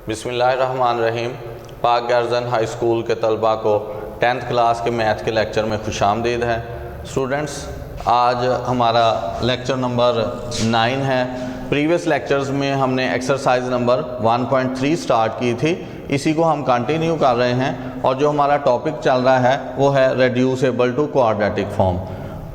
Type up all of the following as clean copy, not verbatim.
बिस्मिल्लाहिर्रहमानिर्रहीम। पाक गर्जन हाई स्कूल के तलबा को 10th क्लास के मैथ के लेक्चर में खुशामदीद है। स्टूडेंट्स, आज हमारा लेक्चर नंबर 9 है। प्रीवियस लेक्चर्स में हमने एक्सरसाइज नंबर 1.3 स्टार्ट की थी, इसी को हम कंटिन्यू कर रहे हैं और जो हमारा टॉपिक चल रहा है वो है रेड्यूसेबल टू क्वाड्रेटिक फॉर्म।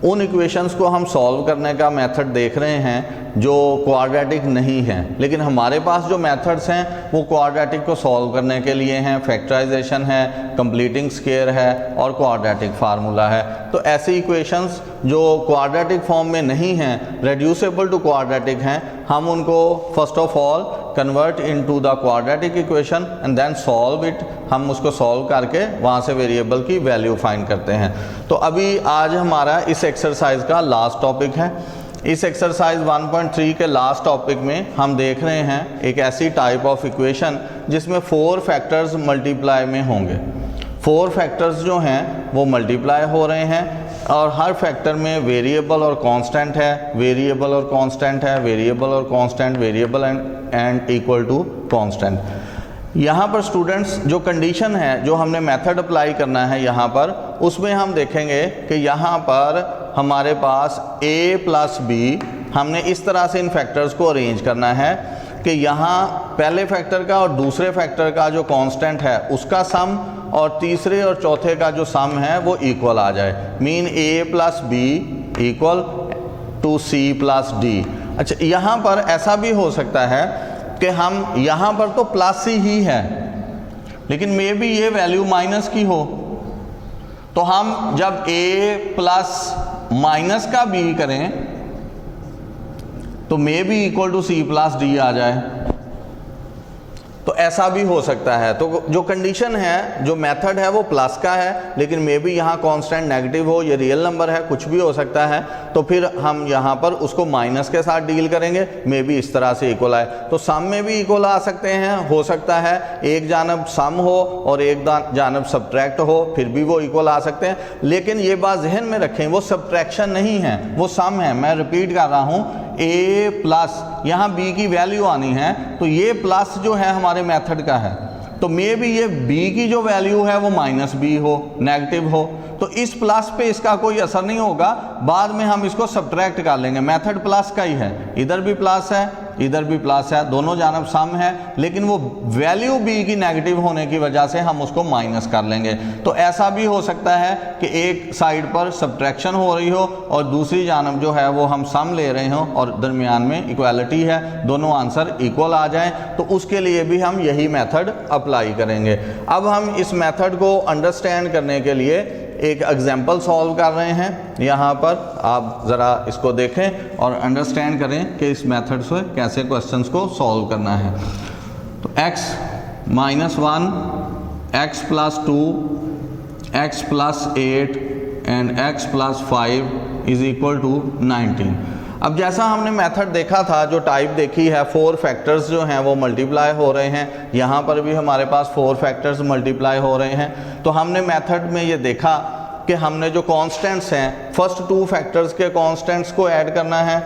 उन इक्वेशंस को हम सॉल्व करने का मेथड देख रहे हैं जो क्वाड्रेटिक नहीं है, लेकिन हमारे पास जो मेथड्स हैं वो क्वाड्रेटिक को सॉल्व करने के लिए हैं। फैक्टराइजेशन है, कंप्लीटिंग स्क्वायर है और क्वाड्रेटिक फार्मूला है। तो ऐसी इक्वेशंस जो क्वाड्रेटिक फॉर्म में नहीं हैं, रेड्यूसेबल टू क्वाड्रेटिक हैं, हम उनको first of all convert into the quadratic equation and then solve it. हम उसको सॉल्व करके वहाँ से वेरिएबल की वैल्यू फाइंड करते हैं। तो अभी आज हमारा इस एक्सरसाइज का लास्ट टॉपिक है। इस एक्सरसाइज 1.3 के लास्ट टॉपिक में हम देख रहे हैं एक ऐसी टाइप ऑफ इक्वेशन जिसमें 4 फैक्टर्स मल्टीप्लाई में होंगे। 4 फैक्टर्स जो हैं वो मल्टीप्लाई हो रहे हैं और हर फैक्टर में वेरिएबल और कांस्टेंट है, वेरिएबल और कांस्टेंट है, वेरिएबल और constant, variable and equal to constant. यहाँ पर स्टूडेंट्स जो कंडीशन है, जो हमने मेथड अप्लाई करना है यहाँ पर, उसमें हम देखेंगे कि यहाँ पर हमारे पास a प्लस बी, हमने इस तरह से इन फैक्टर्स को अरेंज करना है कि यहाँ पहले फैक्टर का और दूसरे फैक्टर का जो कांस्टेंट है उसका सम और तीसरे और चौथे का जो सम है वो इक्वल आ जाए। Mean a plus B equal to c plus D. अच्छा, यहाँ पर ऐसा भी हो सकता है कि हम यहाँ पर तो प्लस ही है लेकिन मे बी ये वैल्यू माइनस की हो, तो हम जब a प्लस माइनस का b करें तो may be equal to c plus d आ जाए। तो ऐसा भी हो सकता है। तो जो कंडीशन है, जो मेथड है वो प्लस का है, लेकिन मे बी यहाँ कांस्टेंट नेगेटिव हो, ये रियल नंबर है, कुछ भी हो सकता है। तो फिर हम यहाँ पर उसको माइनस के साथ डील करेंगे, मे बी इस तरह से इक्वल आए। तो सम में भी इक्वल आ सकते हैं, हो सकता है एक जानब सम हो और एक जानब सब्ट्रैक्ट हो, फिर भी वो इक्वल आ सकते हैं। लेकिन ये बात जहन में रखें, वो सब्ट्रैक्शन नहीं है, वो सम है। मैं रिपीट कर रहा हूँ, a प्लस यहाँ b की वैल्यू आनी है, तो ये प्लस जो है हमारे मेथड का है, तो मे भी ये b की जो वैल्यू है वो माइनस b हो, नेगेटिव हो, तो इस प्लस पे इसका कोई असर नहीं होगा। बाद में हम इसको सब्ट्रैक्ट कर लेंगे। मेथड प्लस का ही है, इधर भी प्लस है, इधर भी प्लस है, दोनों जानब सम है, लेकिन वो वैल्यू b की नेगेटिव होने की वजह से हम उसको माइनस कर लेंगे। तो ऐसा भी हो सकता है कि एक साइड पर सब्ट्रैक्शन हो रही हो और दूसरी जानब जो है वो हम सम ले रहे हो और दरमियान में इक्वालिटी है, दोनों आंसर इक्वल आ जाएं, तो उसके लिए भी हम यही मेथड अप्लाई करेंगे। अब हम इस मेथड को अंडरस्टैंड करने के लिए एक एग्जाम्पल सॉल्व कर रहे हैं। यहाँ पर आप ज़रा इसको देखें और अंडरस्टैंड करें कि इस मेथड से कैसे क्वेश्चंस को सॉल्व करना है। तो x minus 1, x plus 2, x plus 8 and x plus 5 is equal to 19। अब जैसा हमने मेथड देखा था, जो टाइप देखी है, 4 फैक्टर्स जो हैं वो मल्टीप्लाई हो रहे हैं। यहाँ पर भी हमारे पास 4 फैक्टर्स मल्टीप्लाई हो रहे हैं। तो हमने मेथड में ये देखा कि हमने जो कांस्टेंट्स हैं, फर्स्ट 2 फैक्टर्स के कांस्टेंट्स को ऐड करना है,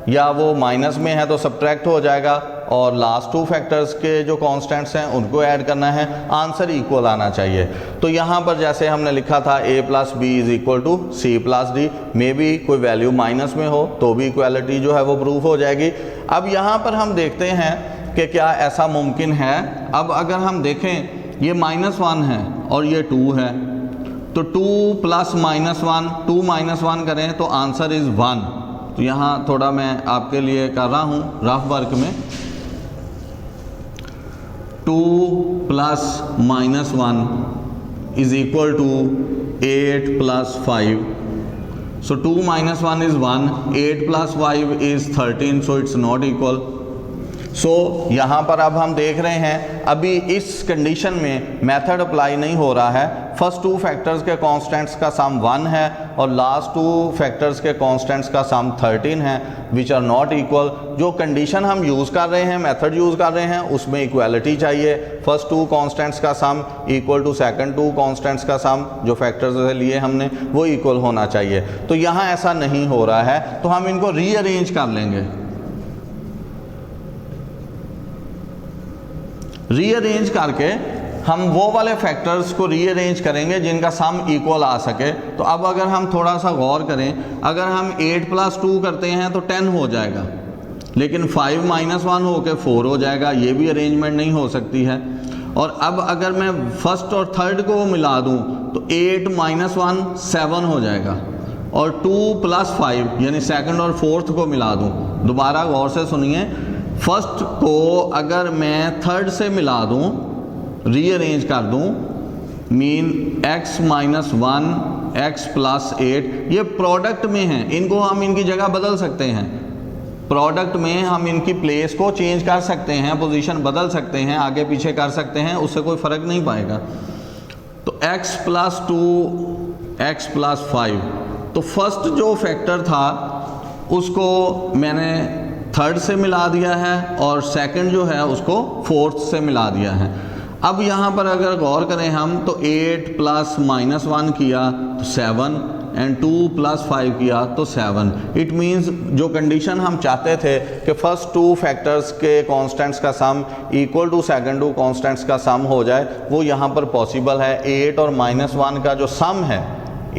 या वो माइनस में है तो सब्ट्रैक्ट हो जाएगा, और लास्ट 2 फैक्टर्स के जो कांस्टेंट्स हैं उनको ऐड करना है। आंसर इक्वल आना चाहिए। तो यहाँ पर जैसे हमने लिखा था a plus B is equal to c plus D, may be कोई वैल्यू माइनस में हो तो भी इक्वालिटी जो है वो प्रूफ हो जाएगी। अब यहाँ पर हम देखते हैं कि क्या ऐसा मुमकिन है। अब अगर हम देखें, ये -1 है और ये 2 है, तो 2 प्लस -1, 2 -1 करें तो आंसर इज़ 1। तो यहाँ थोड़ा मैं आपके लिए कर रहा हूँ रफ वर्क में, 2 plus -1 is equal to 8 plus 5। So 2 minus 1 is 1, 8 plus 5 is 13, so it's not equal। सो यहाँ पर अब हम देख रहे हैं, अभी इस कंडीशन में मेथड अप्लाई नहीं हो रहा है। फर्स्ट 2 फैक्टर्स के कांस्टेंट्स का सम 1 है और लास्ट 2 फैक्टर्स के कांस्टेंट्स का सम 13 है, विच आर नॉट इक्वल। जो कंडीशन हम यूज़ कर रहे हैं, मेथड यूज़ कर रहे हैं, उसमें इक्वालिटी चाहिए। फर्स्ट 2 कांस्टेंट्स का sum equal to second 2 constants का सम, जो फैक्टर्स लिए हमने वो इक्वल होना चाहिए। तो यहाँ ऐसा नहीं हो रहा है, तो हम इनको रीअरेंज कर लेंगे। रीअरेंज करके हम वो वाले फैक्टर्स को रीअरेंज करेंगे जिनका सम इक्वल आ सके। तो अब अगर हम थोड़ा सा गौर करें, अगर हम 8 + 2 करते हैं तो 10 हो जाएगा, लेकिन 5 - 1 हो के 4 हो जाएगा, ये भी अरेंजमेंट नहीं हो सकती है। और अब अगर मैं फर्स्ट और थर्ड को मिला दूं तो 8 - 1 7 हो जाएगा, और 2 + 5 यानी सेकंड और फोर्थ को मिला दूं। दोबारा गौर से सुनिए, फर्स्ट को अगर मैं थर्ड से मिला दूं, रीअरेंज कर दूं, मीन x - 1 x + 8, ये प्रोडक्ट में हैं, इनको हम इनकी जगह बदल सकते हैं। प्रोडक्ट में हम इनकी प्लेस को चेंज कर सकते हैं, पोजीशन बदल सकते हैं, आगे पीछे कर सकते हैं, उससे कोई फ़र्क नहीं पाएगा। तो x + 2 x + 5, तो फर्स्ट जो फैक्टर था उसको मैंने थर्ड से मिला दिया है और सेकंड जो है उसको फोर्थ से मिला दिया है। अब यहाँ पर अगर गौर करें हम तो 8 + -1 किया तो 7 एंड 2 + 5 किया तो 7। इट मीन्स जो कंडीशन हम चाहते थे कि फर्स्ट 2 फैक्टर्स के कांस्टेंट्स का sum equal to second 2 constants का सम हो जाए, वो यहाँ पर पॉसिबल है। 8 और -1 का जो सम है,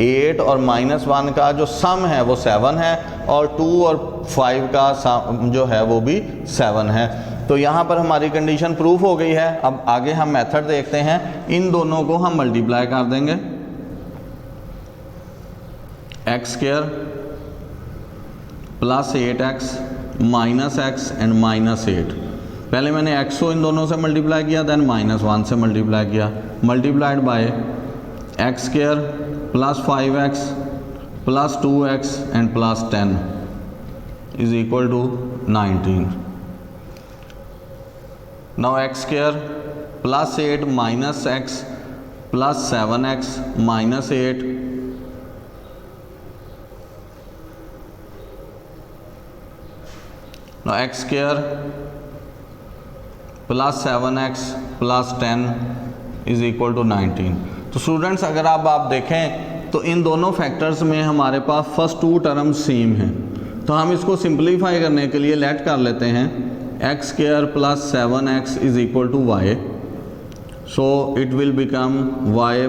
8 और -1 का जो सम है वो 7 है, और 2 और 5 का सम जो है वो भी 7 है। तो यहाँ पर हमारी कंडीशन प्रूफ हो गई है। अब आगे हम मेथड देखते हैं, इन दोनों को हम मल्टीप्लाई कर देंगे, x² + 8x - x एंड -8। पहले मैंने x को इन दोनों से मल्टीप्लाई किया, देन -1 से मल्टीप्लाई किया, multiplied by x² + 5x + 2x and +10 = 19। Now x² + 8 - x + 7x - 8 now x² + 7x + 10 = 19। तो स्टूडेंट्स अगर आप देखें तो इन दोनों फैक्टर्स में हमारे पास फर्स्ट 2 टर्म्स सेम हैं, तो हम इसको सिंप्लीफाई करने के लिए लेट कर लेते हैं x² + 7x = y, so it will become y -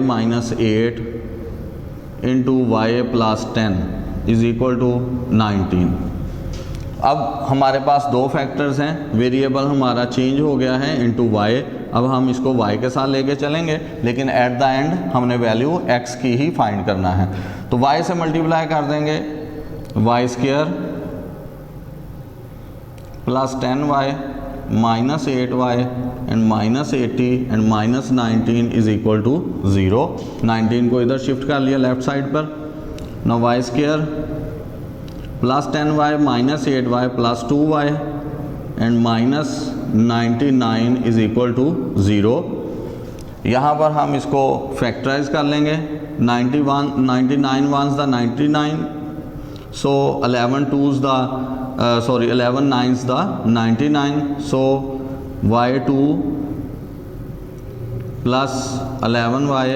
8 into y + 10 = 19। अब हमारे पास 2 फैक्टर्स हैं, वेरिएबल हमारा चेंज हो गया है इनटू y। अब हम इसको y के साथ लेके चलेंगे, लेकिन एट द एंड हमने वैल्यू x की ही फाइंड करना है। तो y से मल्टीप्लाई कर देंगे, y² + 10y - 8y and -80 and -19 = 0। 19 को इधर शिफ्ट कर लिया लेफ्ट साइड पर। now y² + 10y - 8y + 2y and -99 = 0। यहाँ पर हम इसको फैक्टराइज कर लेंगे, 99 ones the 99, so 11 2s the 11 9s the 99, so y2 + 11y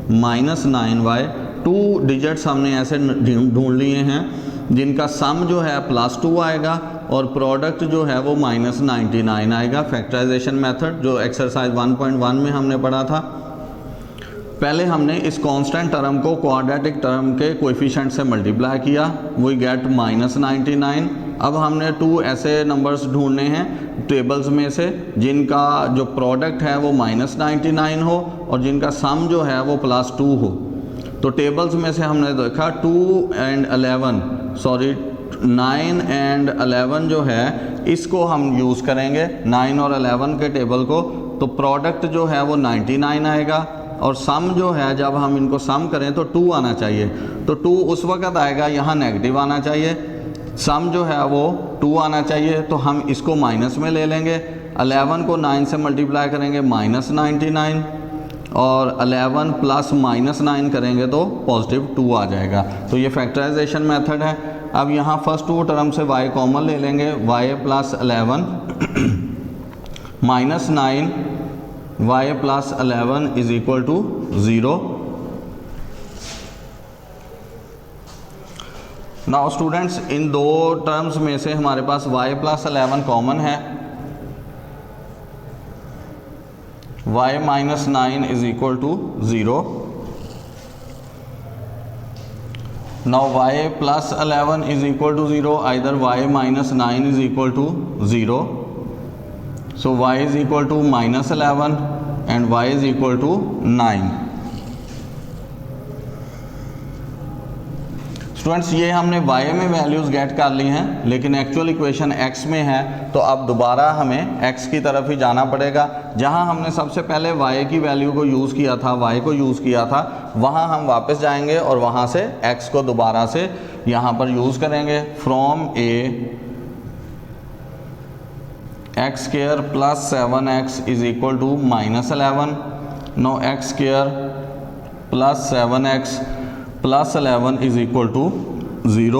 - 9y। 2 digits हमने ऐसे ढूंढ लिए हैं जिनका सम जो है +2 आएगा और प्रोडक्ट जो है वो -99 आएगा। फैक्टराइजेशन मेथड जो एक्सरसाइज 1.1 में हमने पढ़ा था। पहले हमने इस कांस्टेंट टर्म को क्वाड्रेटिक टर्म के कोएफिशिएंट से मल्टीप्लाई किया, वी गेट -99। अब हमने 2 ऐसे नंबर्स ढूंढने हैं टेबल्स में से जिनका जो प्रोडक्ट है वो -99 हो और जिनका सम जो है वो +2 हो। तो टेबल्स में से हमने देखा 9 एंड 11 जो है इसको हम यूज़ करेंगे, 9 और 11 के टेबल को। तो प्रोडक्ट जो है वो 99 आएगा और सम जो है जब हम इनको सम करें तो 2 आना चाहिए। तो 2 उस वक्त आएगा, यहाँ नेगेटिव आना चाहिए, सम जो है वो 2 आना चाहिए। तो हम इसको माइनस में ले लेंगे, 11 को 9 से मल्टीप्लाई करेंगे -99 और 11 + -9 करेंगे तो +2 आ जाएगा। तो ये फैक्टराइजेशन मेथड है। अब यहाँ फर्स्ट 2 टर्म से y कॉमन ले लेंगे, y + 11 -9 y + 11 = 0। Now students in 2 terms में से हमारे पास y + 11 कॉमन है, y minus 9 is equal to 0. Now y plus 11 is equal to 0, either y minus 9 is equal to 0. So y is equal to minus 11 and y is equal to 9. Students ये हमने y में values gate कर ली हैं, लेकिन actual equation x में है, तो अब दोबारा हमें x की तरफ ही जाना पड़ेगा. जहां हमने सबसे पहले y की वैल्यू को यूज़ किया था, y को यूज़ किया था, वहां हम वापस जाएंगे और वहां से x को दोबारा से यहां पर यूज़ करेंगे. From a x square plus 7x is equal to minus 11. Now x square plus 7x plus 11 is equal to 0.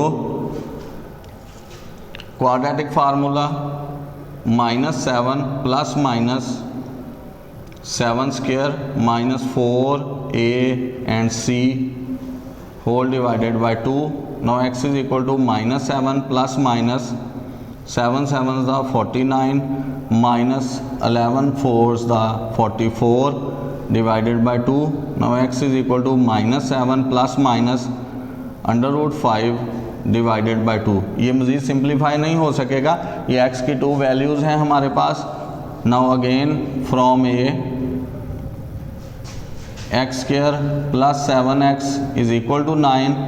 Quadratic formula minus 7 plus minus 7 square minus 4a and c whole divided by 2. No x is equal to minus 7 plus minus 7 7 दा 49 minus 11 4 दा 44 divided by 2. Now x is equal to minus 7 plus minus under root 5 divided by 2. ये मज़ीद simplify नहीं हो सकेगा, ये x की 2 values हैं हमारे पास. Now again from a x square plus 7x is equal to 9.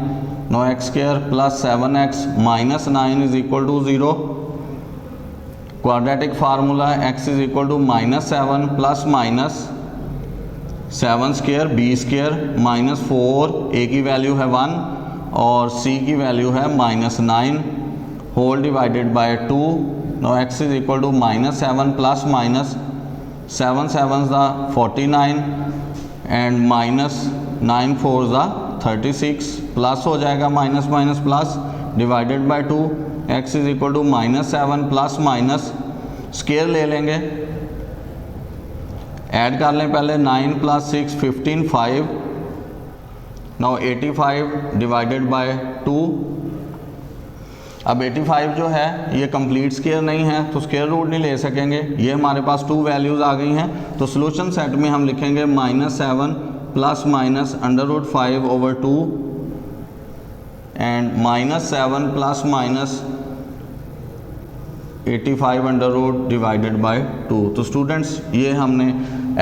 No x square plus 7x minus 9 is equal to 0. Quadratic formula x is equal to minus 7 plus minus 7 square b square minus 4, a की value है 1 और c की value है minus 9 whole divided by 2. No x is equal to minus 7 plus minus 7 7 दा 49 and minus 9 4 दा 36 plus हो जाएगा minus minus plus divided by 2. x is equal to minus 7 plus minus square ले लेंगे, ऐड कर लें पहले 9 प्लस 6 15 5. Now 85 divided by 2. अब 85 जो है ये कंप्लीट स्क्वायर नहीं है तो स्क्वायर रूट नहीं ले सकेंगे. ये हमारे पास 2 वैल्यूज़ आ गई हैं, तो सोल्यूशन सेट में हम लिखेंगे minus 7 plus minus under root 5 over 2 and minus 7 plus minus 85 under root divided by 2. तो स्टूडेंट्स ये हमने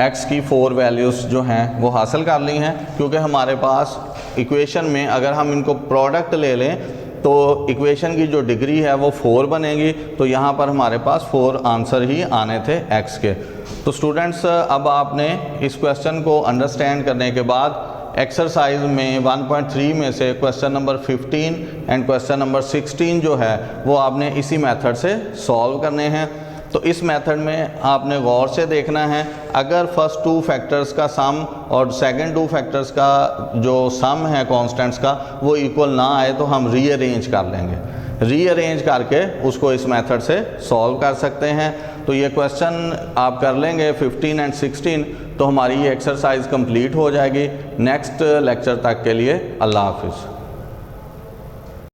x की 4 वैल्यूज़ जो हैं वो हासिल कर ली हैं, क्योंकि हमारे पास इक्वेशन में अगर हम इनको प्रोडक्ट ले लें तो इक्वेशन की जो डिग्री है वो 4 बनेगी. तो यहाँ पर हमारे पास 4 आंसर ही आने थे x के. तो स्टूडेंट्स अब आपने इस क्वेश्चन को अंडरस्टैंड करने के बाद एक्सरसाइज में 1.3 में से question number 15 and question number 16 जो है वो आपने इसी मेथड से सॉल्व करने हैं. तो इस मेथड में आपने गौर से देखना है, अगर फर्स्ट 2 फैक्टर्स का सम और सेकंड 2 फैक्टर्स का जो सम है कांस्टेंट्स का वो इक्वल ना आए तो हम रीअरेंज कर लेंगे. रीअरेंज करके उसको इस मेथड से सॉल्व कर सकते हैं. तो ये क्वेश्चन आप कर लेंगे 15 एंड 16 तो हमारी ये एक्सरसाइज कंप्लीट हो जाएगी. नेक्स्ट लेक्चर तक के लिए अल्लाह हाफिज़.